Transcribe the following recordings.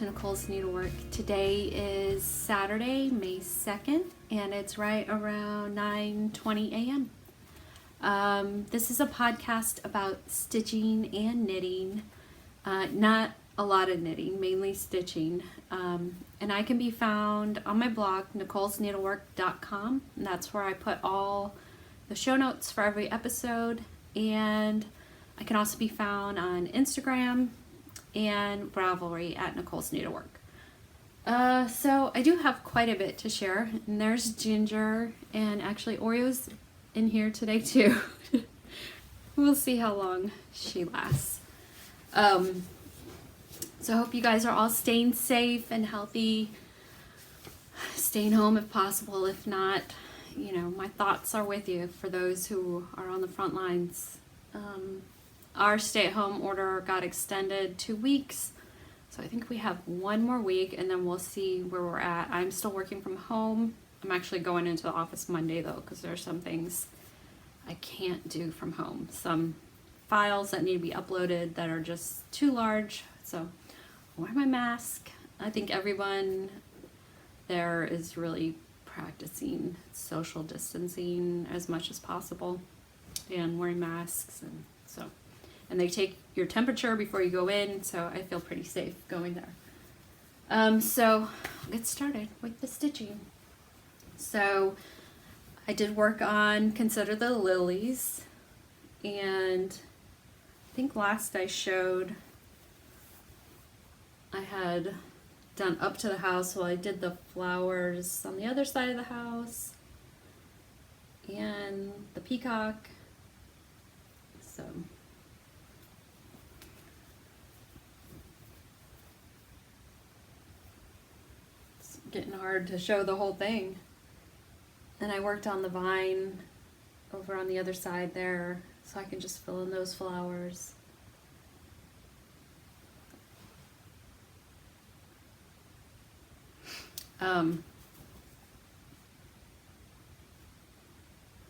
to Nicole's Needlework. Today is Saturday, May 2nd, and it's right around 9:20 a.m. This is a podcast about stitching and knitting. Not a lot of knitting, mainly stitching. And I can be found on my blog, nicolesneedlework.com, and that's where I put all the show notes for every episode. And I can also be found on Instagram and Ravelry at Nicole's Needlework. So I do have quite a bit to share, and there's Ginger, and actually Oreo's in here today too. We'll see how long she lasts. So I hope you guys are all staying safe and healthy, staying home if possible. If not, you know, my thoughts are with you for those who are on the front lines. Our stay-at-home order got extended 2 weeks, so I think we have one more week, and then we'll see where we're at. I'm still working from home. I'm actually going into the office Monday, though, because there's some things I can't do from home. Some files that need to be uploaded that are just too large, so I'll wear my mask. I think everyone there is really practicing social distancing as much as possible and wearing masks, and they take your temperature before you go in, so I feel pretty safe going there. So I'll get started with the stitching. So I did work on Consider the Lilies, and I think last I showed I had done up to the house, while I did the flowers on the other side of the house and the peacock. So it's getting hard to show the whole thing. And I worked on the vine over on the other side there, so I can just fill in those flowers.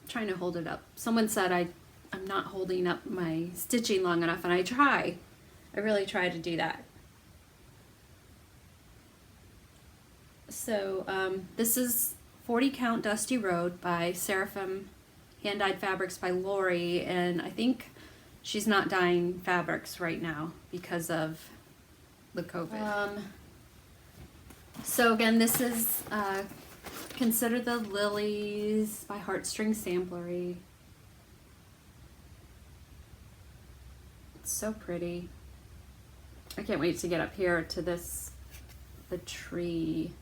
Trying to hold it up. Someone said I'm not holding up my stitching long enough, and I really try to do that. So this is 40 Count Dusty Road by Seraphim Hand-Dyed Fabrics by Lori, and I think she's not dyeing fabrics right now because of the COVID. So again, this is Consider the Lilies by Heartstring Samplery. It's so pretty. I can't wait to get up here to the tree,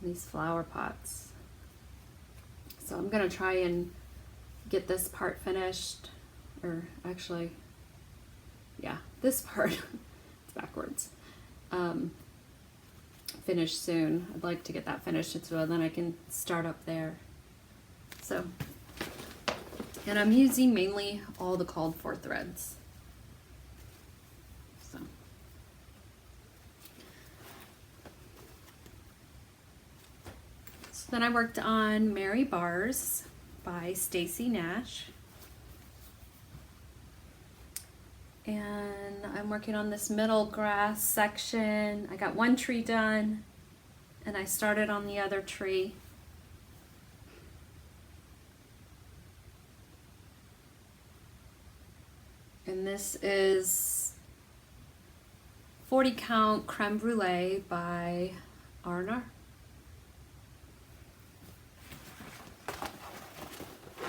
these flower pots. So I'm gonna try and get this part finished, or actually, yeah, this part, it's backwards. Finished soon. I'd like to get that finished so then I can start up there. So, and I'm using mainly all the called for threads. So then I worked on Mary Bars by Stacy Nash. And I'm working on this middle grass section. I got one tree done, and I started on the other tree. And this is 40 Count Creme Brulee by Arna.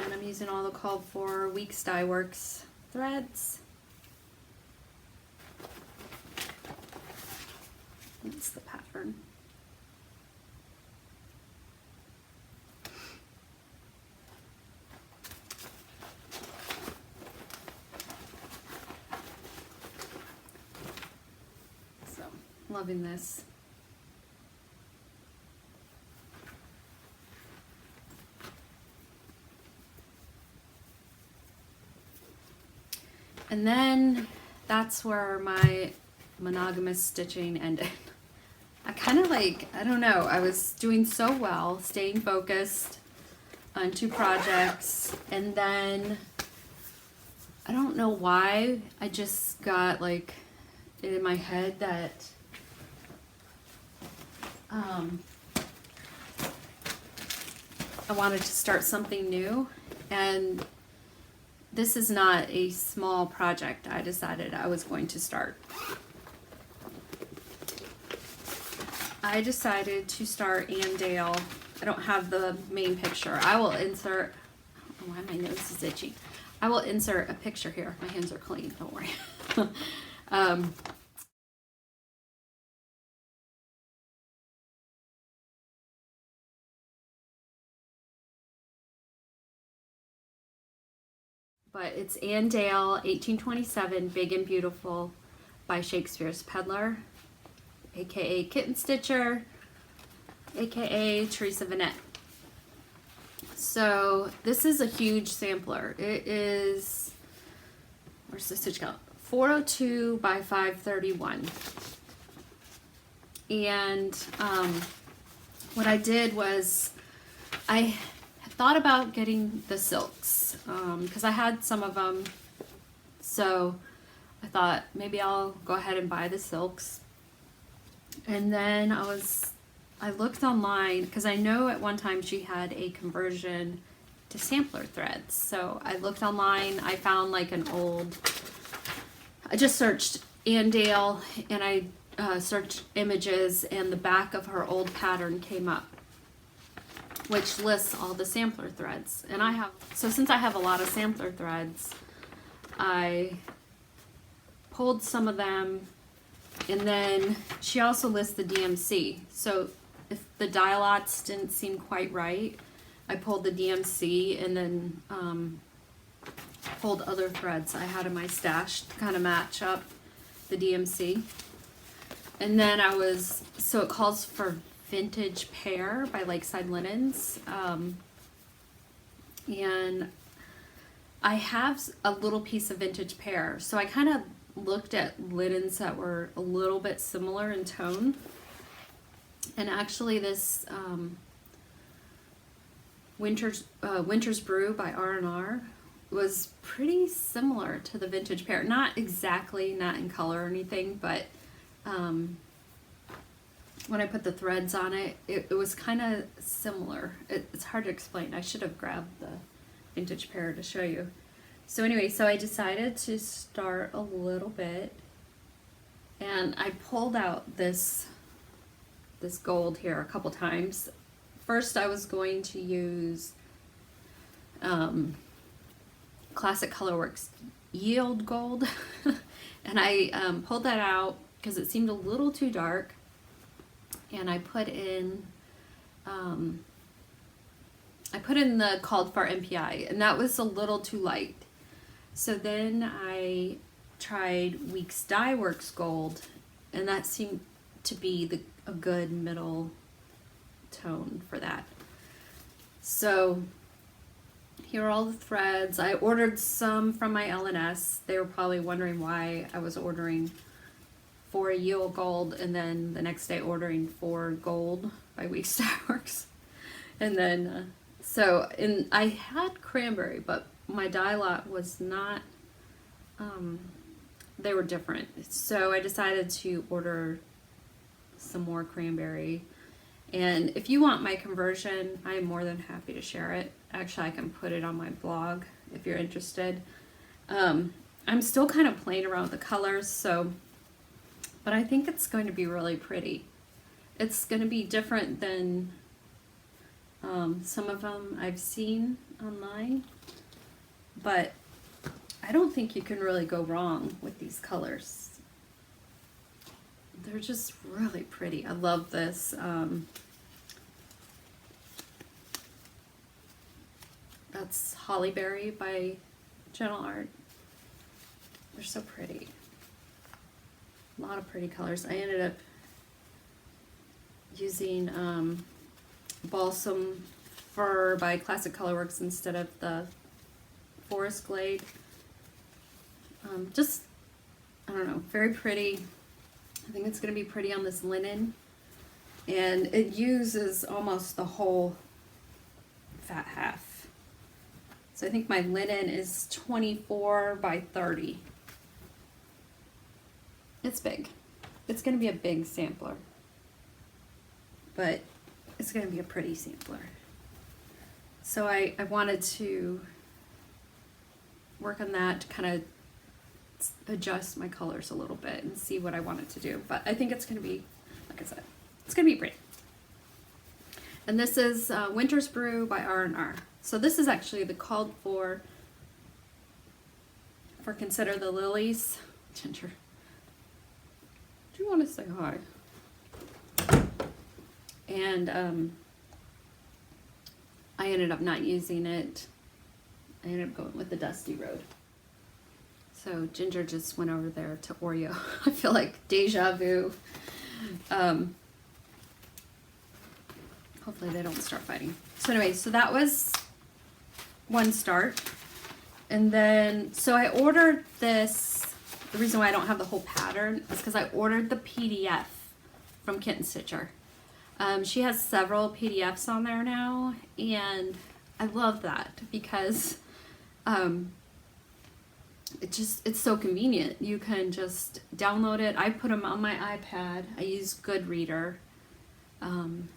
And I'm using all the called for Weeks Dye Works threads. That's the pattern. So, loving this. And then that's where my monogamous stitching ended. I kind of I don't know, I was doing so well, staying focused on 2 projects, and then I don't know why, I just got it in my head that I wanted to start something new, and this is not a small project I decided I was going to start. I decided to start Andale. I don't have the main picture. I will insert, oh, why my nose is itchy. I will insert a picture here. My hands are clean, don't worry. But it's Andale, 1827, Big and Beautiful, by Shakespeare's Peddler, aka Kitten Stitcher, aka Teresa Vanette. So this is a huge sampler. It is, where's the stitch count? 402 by 531. And what I did was I thought about getting the silks because I had some of them, so I thought maybe I'll go ahead and buy the silks. And then I looked online because I know at one time she had a conversion to sampler threads. So I looked online, I found like an old, I just searched Andale and I searched images, and the back of her old pattern came up, which lists all the sampler threads. And so since I have a lot of sampler threads, I pulled some of them, and then she also lists the DMC. So if the dye lots didn't seem quite right, I pulled the DMC and then pulled other threads I had in my stash to kind of match up the DMC. And then so it calls for Vintage Pear by Lakeside Linens, and I have a little piece of Vintage Pear, so I kind of looked at linens that were a little bit similar in tone, and actually this Winter's Brew by R&R was pretty similar to the Vintage Pear. Not exactly, not in color or anything, but when I put the threads on it, it was kind of similar. It's hard to explain. I should have grabbed the Vintage Pear to show you. So anyway, so I decided to start a little bit, and I pulled out this gold here a couple times. First I was going to use Classic Colorworks Yield Gold, and I pulled that out because it seemed a little too dark. And I put in the called for MPI, and that was a little too light. So then I tried Weeks Dye Works Gold, and that seemed to be a good middle tone for that. So here are all the threads. I ordered some from my LNS. They were probably wondering why I was ordering 4 Yield Gold and then the next day ordering 4 Gold by Weeks Dye Works. And then I had cranberry, but my dye lot was not, they were different. So I decided to order some more cranberry. And if you want my conversion, I am more than happy to share it. Actually, I can put it on my blog if you're interested. I'm still kind of playing around with the colors, but I think it's going to be really pretty. It's going to be different than some of them I've seen online, but I don't think you can really go wrong with these colors. They're just really pretty. I love this. That's Hollyberry by Gentle Art. They're so pretty. A lot of pretty colors. I ended up using Balsam Fir by Classic Colorworks instead of the Forest Glade. Just, I don't know, very pretty. I think it's going to be pretty on this linen. And it uses almost the whole fat half. So I think my linen is 24 by 30. It's big. It's going to be a big sampler. but it's going to be a pretty sampler. So I wanted to work on that to kind of adjust my colors a little bit and see what I wanted to do. But I think it's going to be, like I said, it's going to be pretty. And this is Winter's Brew by R&R. So this is actually the called for Consider the Lilies. Ginger, do you want to say hi? And I ended up not using it. I ended up going with the Dusty Road. So Ginger just went over there to Oreo. I feel like deja vu. Hopefully they don't start fighting. So anyway, so that was one start. And then, so I ordered this. The reason why I don't have the whole pattern is because I ordered the PDF from Kitten Stitcher. She has several PDFs on there now, and I love that because it's so convenient. You can just download it. I put them on my iPad. I use Goodreader. I don't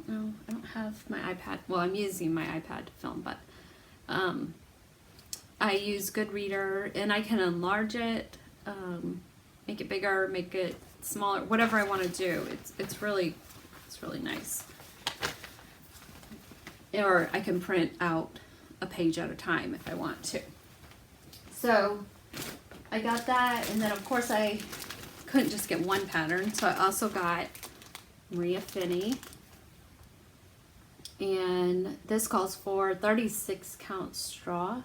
know. I don't have my iPad. Well, I'm using my iPad to film, but I use Goodreader, and I can enlarge it, make it bigger, make it smaller, whatever I want to do. It's really nice. Or I can print out a page at a time if I want to. So I got that, and then of course I couldn't just get one pattern, so I also got Maria Finney, and this calls for 36 count straw.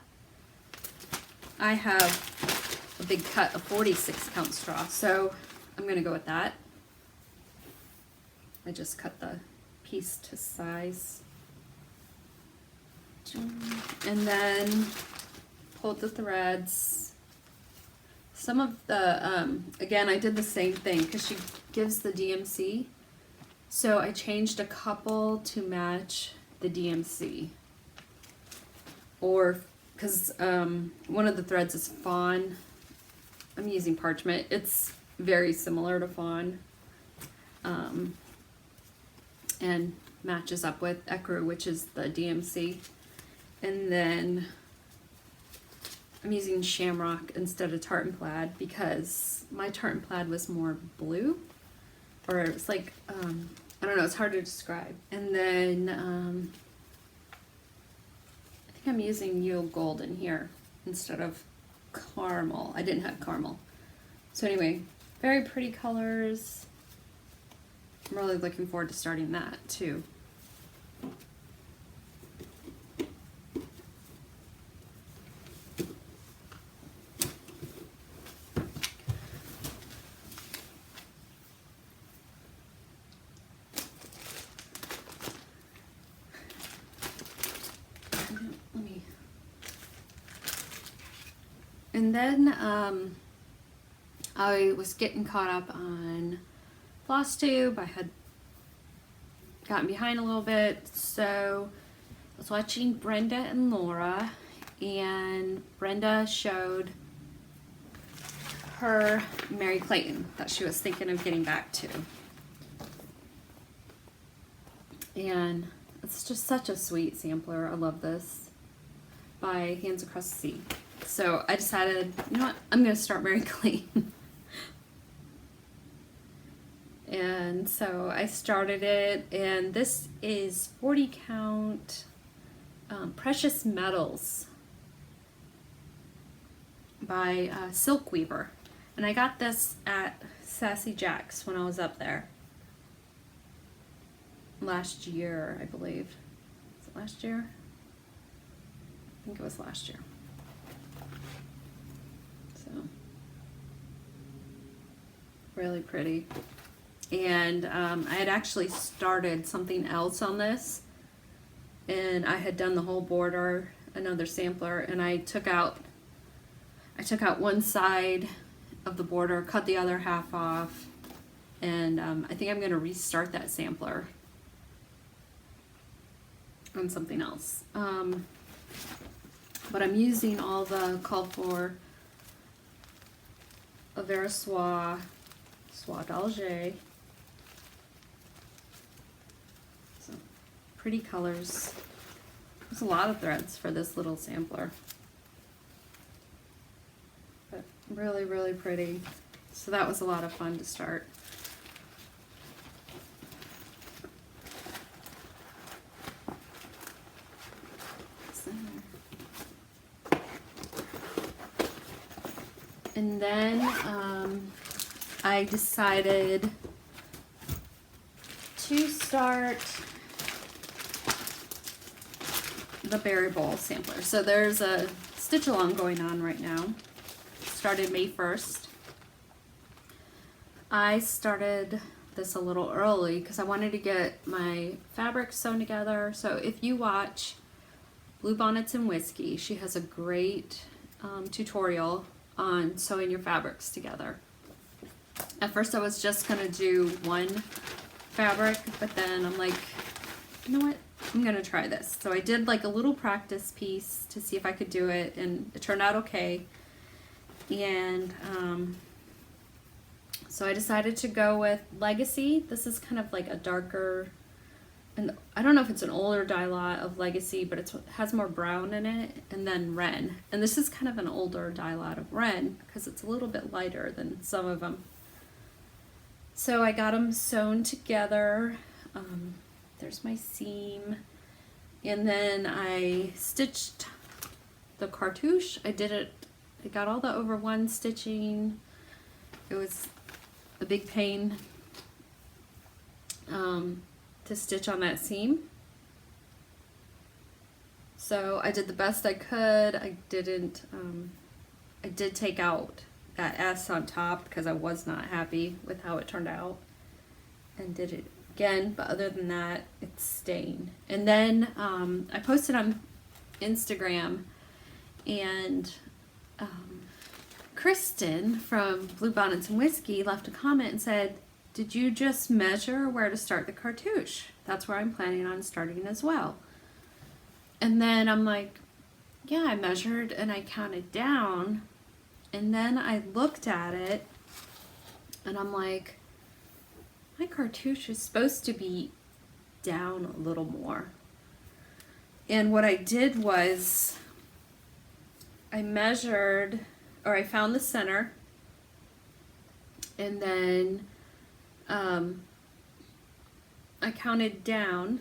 I have a big cut of 46 count straw, so I'm gonna go with that. I just cut the piece to size. And then pulled the threads. Some of the, again, I did the same thing because she gives the DMC. So I changed a couple to match the DMC. Or, because one of the threads is fawn. I'm using parchment. It's very similar to fawn. And matches up with ecru, which is the DMC. And then I'm using shamrock instead of tartan plaid because my tartan plaid was more blue, or it's like, I don't know, it's hard to describe. And then I think I'm using Yule Gold in here instead of caramel. I didn't have caramel. So anyway, very pretty colors. I'm really looking forward to starting that too. And then I was getting caught up on floss-tube. I had gotten behind a little bit, so I was watching Brenda and Laura, and Brenda showed her Mary Clayton that she was thinking of getting back to. And it's just such a sweet sampler. I love this, by Hands Across the Sea. So I decided, you know what, I'm going to start Mary Clayton. And so I started it, and this is 40 count Precious Metals by Silk Weaver. And I got this at Sassy Jack's when I was up there last year, I believe. Was it last year? I think it was last year. So really pretty. And I had actually started something else on this, and I had done the whole border, another sampler, and I took out one side of the border, cut the other half off, and I think I'm going to restart that sampler on something else. But I'm using all the call for Avera Soie d'Alger, pretty colors. There's a lot of threads for this little sampler. But really, really pretty. So that was a lot of fun to start. And then I decided to start the berry bowl sampler. So there's a stitch along going on right now. Started May 1st. I started this a little early because I wanted to get my fabric sewn together. So if you watch Bluebonnets and Whiskey, she has a great tutorial on sewing your fabrics together. At first I was just gonna do one fabric, but then I'm like, you know what, I'm gonna try this. So I did like a little practice piece to see if I could do it, and it turned out okay. And so I decided to go with Legacy. This is kind of like a darker, and I don't know if it's an older dye lot of Legacy, but it has more brown in it, and then Wren. And this is kind of an older dye lot of Wren because it's a little bit lighter than some of them. So I got them sewn together. There's my seam. And then I stitched the cartouche. I got all the over one stitching. It was a big pain to stitch on that seam. So I did the best I could. I did take out that S on top because I was not happy with how it turned out, and did it again, but other than that, it's staying. And then I posted on Instagram, and Kristen from Bluebonnets and Whiskey left a comment and said, did you just measure where to start the cartouche? That's where I'm planning on starting as well. And then I'm like, yeah, I measured and I counted down. And then I looked at it and I'm like, my cartouche is supposed to be down a little more. And what I did was I measured, or I found the center, and then I counted down,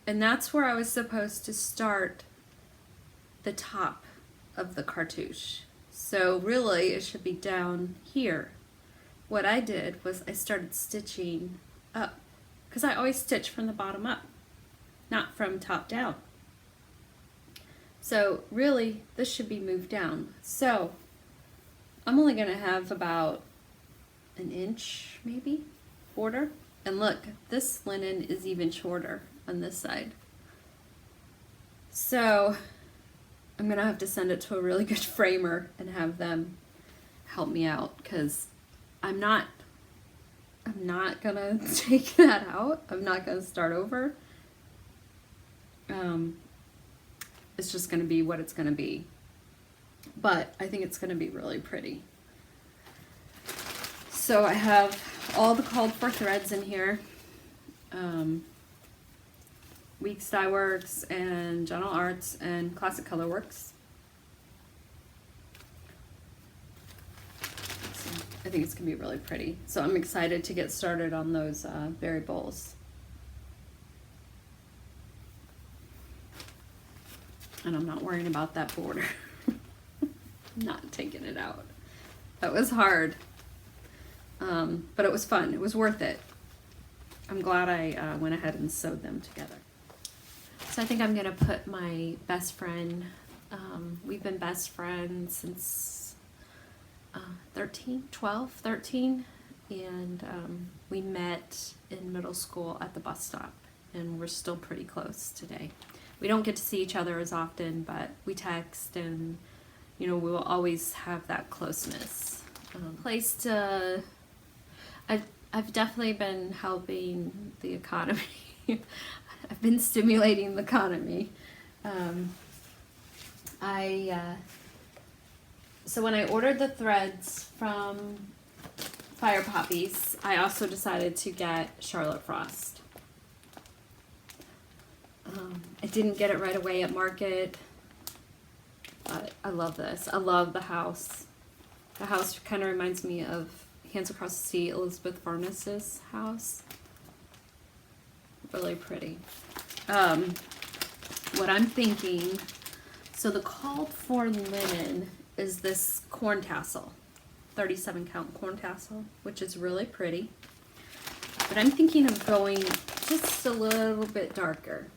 and that's where I was supposed to start the top of the cartouche. So really it should be down here. What I did was I started stitching up, because I always stitch from the bottom up, not from top down. So really this should be moved down. So I'm only going to have about an inch maybe border. And look, this linen is even shorter on this side. So I'm going to have to send it to a really good framer and have them help me out, because I'm not gonna take that out. I'm not gonna start over. It's just gonna be what it's gonna be. But I think it's gonna be really pretty. So I have all the called for threads in here. Weeks Dye Works and Gentle Arts and Classic Color Works. I think it's gonna be really pretty. So I'm excited to get started on those berry bowls. And I'm not worrying about that border. Not taking it out. That was hard. But it was fun. It was worth it. I'm glad I went ahead and sewed them together. So I think I'm gonna put my best friend, we've been best friends since 13, and we met in middle school at the bus stop, and we're still pretty close today. We don't get to see each other as often, but we text, and you know, we will always have that closeness. I've definitely been helping the economy. I've been stimulating the economy. So when I ordered the threads from Fire Poppies, I also decided to get Charlotte Frost. I didn't get it right away at market, but I love this. I love the house. The house kind of reminds me of Hands Across the Sea, Elizabeth Furness's house. Really pretty. What I'm thinking, so the called for linen is this corn tassel, 37 count corn tassel, which is really pretty. But I'm thinking of going just a little bit darker.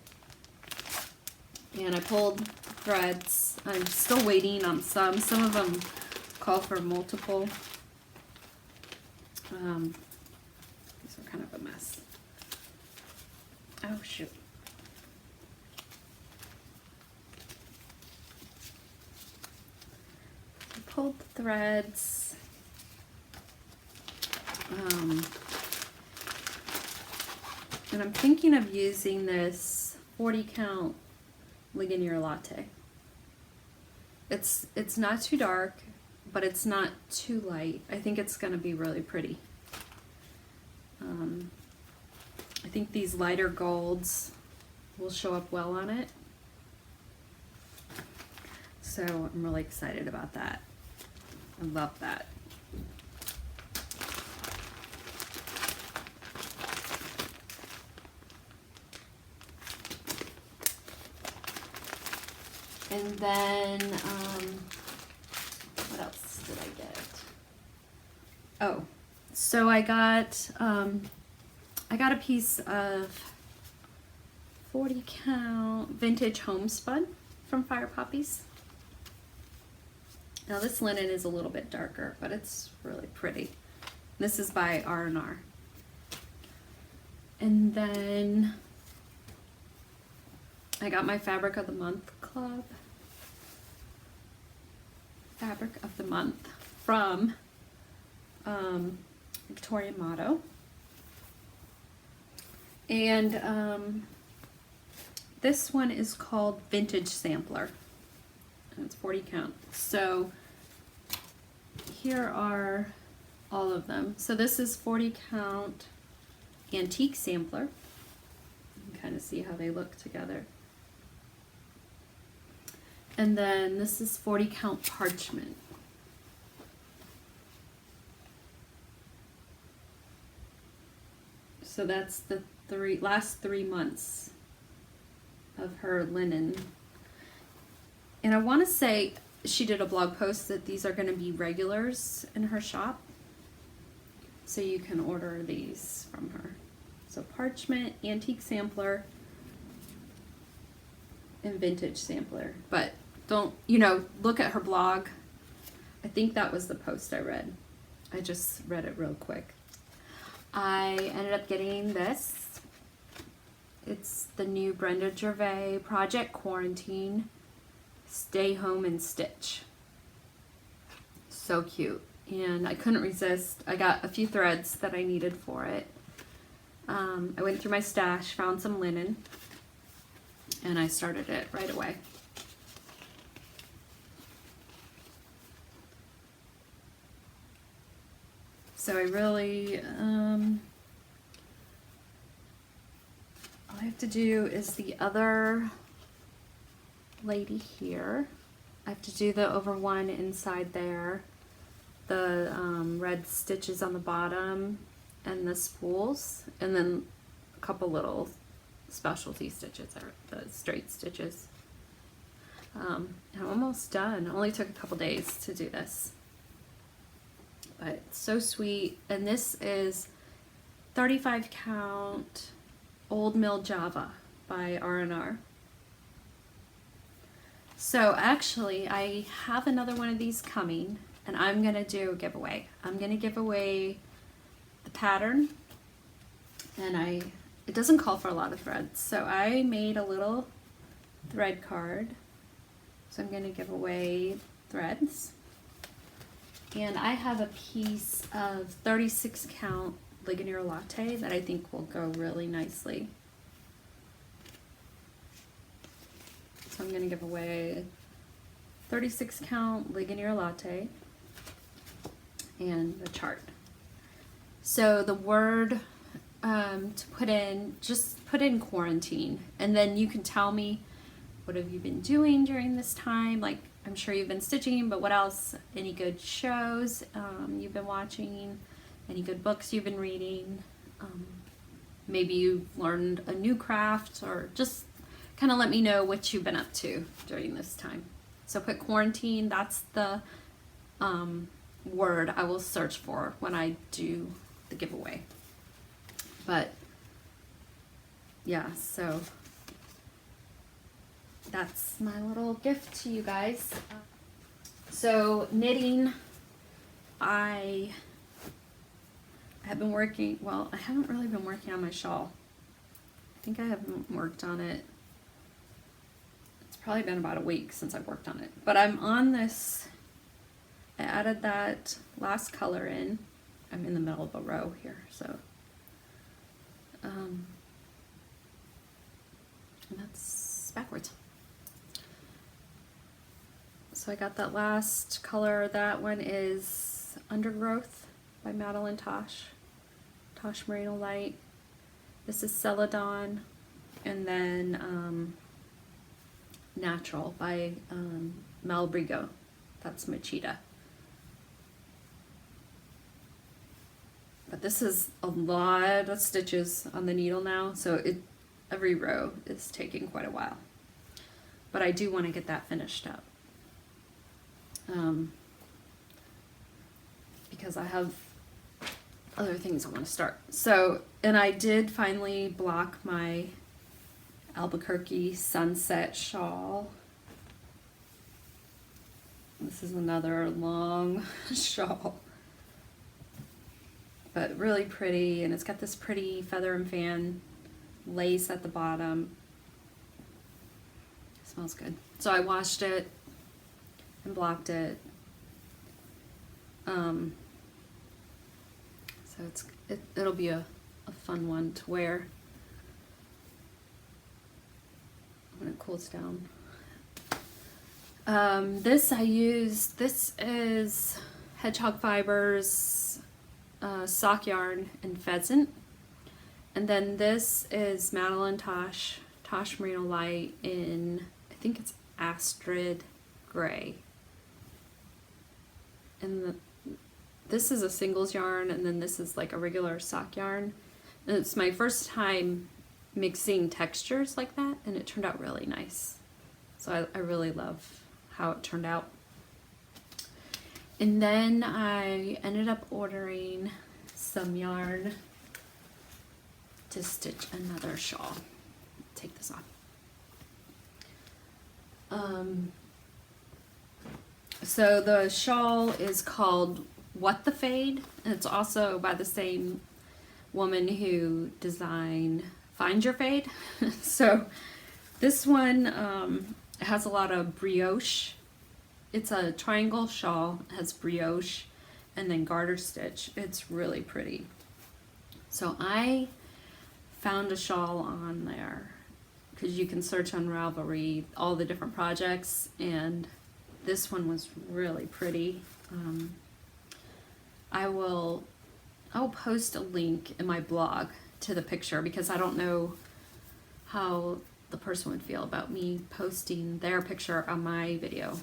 And I pulled threads. I'm still waiting on some. Some of them call for multiple. These are kind of a mess. Oh, shoot. I pulled the threads. And I'm thinking of using this 40 count Ligonier latte. It's not too dark, but it's not too light. I think it's going to be really pretty. I think these lighter golds will show up well on it. So I'm really excited about that. I love that. And then, what else did I get? Oh, so I got a piece of 40 count vintage homespun from Fire Poppies. Now this linen is a little bit darker, but it's really pretty. This is by R&R. And then I got my Fabric of the Month Club. Fabric of the Month from Victoria Motto. And this one is called Vintage Sampler. And it's 40 count. So here are all of them. So this is 40 count Antique Sampler. You can kind of see how they look together. And then this is 40 count Parchment. So that's the last 3 months of her linen. And I want to say she did a blog post that these are going to be regulars in her shop. So you can order these from her. So Parchment, Antique Sampler, and Vintage Sampler. But don't, look at her blog. I think that was the post I read. I just read it real quick. I ended up getting this. It's the new Brenda Gervais Project Quarantine Stay Home and Stitch. So cute. And I couldn't resist. I got a few threads that I needed for it. I went through my stash, found some linen, and I started it right away. So I really, all I have to do is the other lady here. I have to do the over one inside there, the red stitches on the bottom, and the spools, and then a couple little specialty stitches, or the straight stitches. I'm almost done. It only took a couple days to do this. But it's so sweet. And this is 35 count Old Mill Java by R&R. So actually I have another one of these coming, and I'm gonna do a giveaway. I'm gonna give away the pattern, and it doesn't call for a lot of threads, so I made a little thread card. So I'm gonna give away threads. And I have a piece of 36 count Ligonier Latte that I think will go really nicely. So I'm going to give away 36 count Ligonier Latte and the chart. So the word to put in, just put in quarantine, and then you can tell me what have you been doing during this time. Like, I'm sure you've been stitching, but what else? Any good shows you've been watching? Any good books you've been reading? Maybe you've learned a new craft, or just kind of let me know what you've been up to during this time. So put quarantine, that's the word I will search for when I do the giveaway. But yeah, so that's my little gift to you guys. So knitting, I have been working, well, I haven't really been working on my shawl. I think I haven't worked on it. It's probably been about a week since I've worked on it. But I'm on this, I added that last color in. I'm in the middle of a row here, so. And that's backwards. So I got that last color. That one is Undergrowth by Madeline Tosh. Tosh Merino Light. This is Celadon. And then Natural by Mel Brigo. That's Machida. But this is a lot of stitches on the needle now, so every row is taking quite a while. But I do want to get that finished up. Because I have other things I want to start. So, and I did finally block my Albuquerque Sunset Shawl. This is another long shawl, but really pretty, and it's got this pretty feather and fan lace at the bottom. It smells good. So I washed it and blocked it. So it'll be a fun one to wear when it cools down. This is Hedgehog Fibers, sock yarn, and pheasant. And then this is Madeline Tosh Merino Light in, I think it's Astrid Gray. And this is a singles yarn, and then this is like a regular sock yarn. And it's my first time mixing textures like that, and it turned out really nice. So I really love how it turned out. And then I ended up ordering some yarn to stitch another shawl. Take this off. So the shawl is called What the Fade, and it's also by the same woman who designed Find Your Fade. So this one has a lot of brioche. It's a triangle shawl, it has brioche and then garter stitch. It's really pretty. So I found a shawl on there because you can search on Ravelry all the different projects, and this one was really pretty. I'll post a link in my blog to the picture because I don't know how the person would feel about me posting their picture on my video.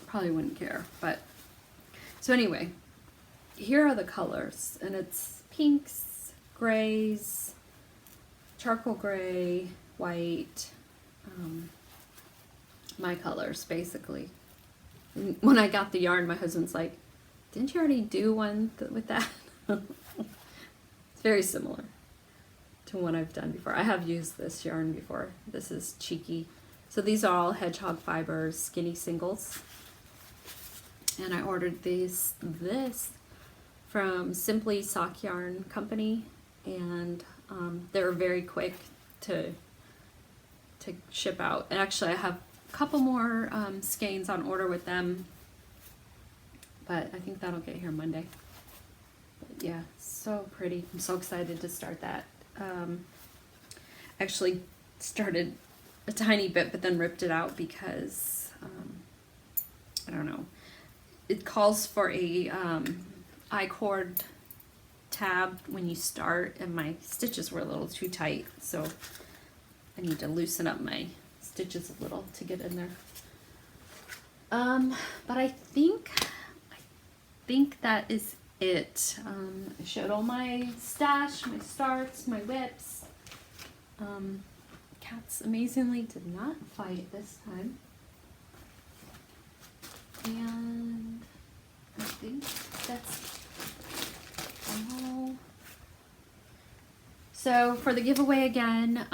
Probably wouldn't care, but so anyway, here are the colors, and it's pinks, grays, charcoal gray, white, my colors basically. And when I got the yarn, my husband's like, didn't you already do one with that? It's very similar to one I've done before. I have used this yarn before. This is Cheeky. So these are all Hedgehog Fibers skinny singles. And I ordered this from Simply Sock Yarn Company, and they were very quick to ship out. And actually I have a couple more skeins on order with them, but I think that'll get here Monday. But yeah, so pretty. I'm so excited to start that. Actually started a tiny bit but then ripped it out because I don't know, it calls for a I-cord tab when you start, and my stitches were a little too tight, so I need to loosen up my stitches a little to get in there. But I think that is it. I showed all my stash, my starts, my whips. Cats amazingly did not fight this time. And I think that's all. So for the giveaway again,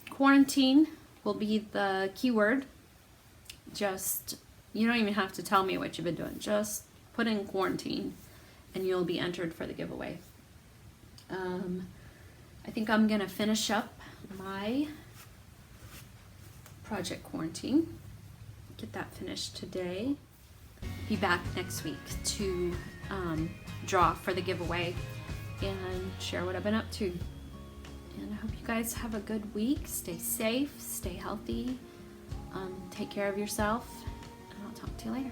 quarantine will be the keyword. Just, you don't even have to tell me what you've been doing. Just put in quarantine and you'll be entered for the giveaway. I think I'm gonna finish up my project quarantine. Get that finished today. Be back next week to draw for the giveaway and share what I've been up to. And I hope you guys have a good week. Stay safe, stay healthy, take care of yourself, and I'll talk to you later.